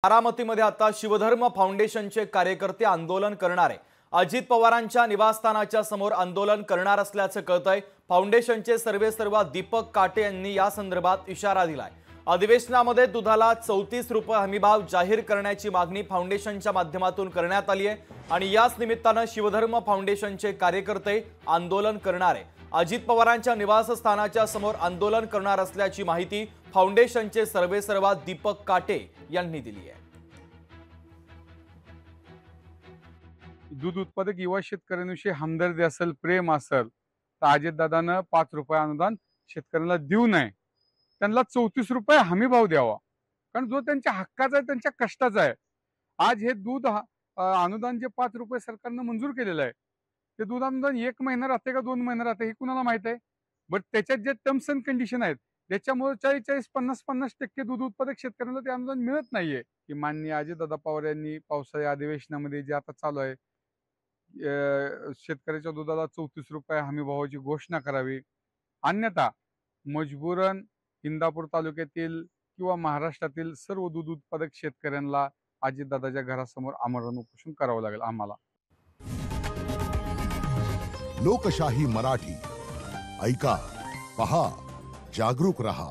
बारामतीमध्ये आता शिवधर्म फाउंडेशनचे कार्यकर्ते आंदोलन करणार आहे। अजित पवारांच्या निवासस्थानाच्या समोर आंदोलन करणार असल्याचं कळतंय। फाउंडेशनचे सर्वेसर्वा दीपक काटे यांनी या संदर्भात इशारा दिलाय। अधिवेशनामध्ये दुधाला 34 रुपये हमीभाव जाहीर करण्याची मागणी फाउंडेशनच्या माध्यमातून करण्यात आली आहे आणि याच निमित्तानं शिवधर्म फाउंडेशनचे कार्यकर्ते आंदोलन करणार आहे। अजित पवारांच्या निवासस्थानाच्या समोर आंदोलन करणार असल्याची माहिती फाउंडेशनचे सर्वेसर्वा दीपक काटे यांनी दिली आहे। दूध उत्पादक युवा शेतकऱ्यांविषयी हमदर्दी असेल, प्रेम असेल तर अजितदादांना 5 रुपये अनुदान शेतकऱ्यांना देऊ नये, त्यांना 34 रुपये हमी भाव द्यावा, कारण जो त्यांच्या हक्काचा आहे, त्यांच्या कष्टाचा आहे। आज हे दूध अनुदान जे 5 रुपये सरकारने मंजूर केलेलं आहे, ते दूध अनुदान 1 महिना राहते का 2 महिना राहते हे कुणाला माहित आहे। बट त्याच्यात जे टर्म्स अँड कंडिशन आहेत त्याच्यामुळे 40-50% दूध उत्पादक शेतकऱ्यांना ते अनुदान मिळत नाहीये। की माननीय अजितदादा पवार यांनी पावसाळी अधिवेशनामध्ये जे आता चालू आहे, शेतकऱ्याच्या दुधाला 34 रुपये हमी भावाची घोषणा करावी, अन्यथा मजबूरन इंदापूर तालुक्यातील किंवा महाराष्ट्रातील सर्व दूध उत्पादक शेतकऱ्यांना अजितदादाच्या घरासमोर आमरण उपोषण करावं लागेल आम्हाला। लोकशाही मराठी ऐका, पहा, जागरूक रहा।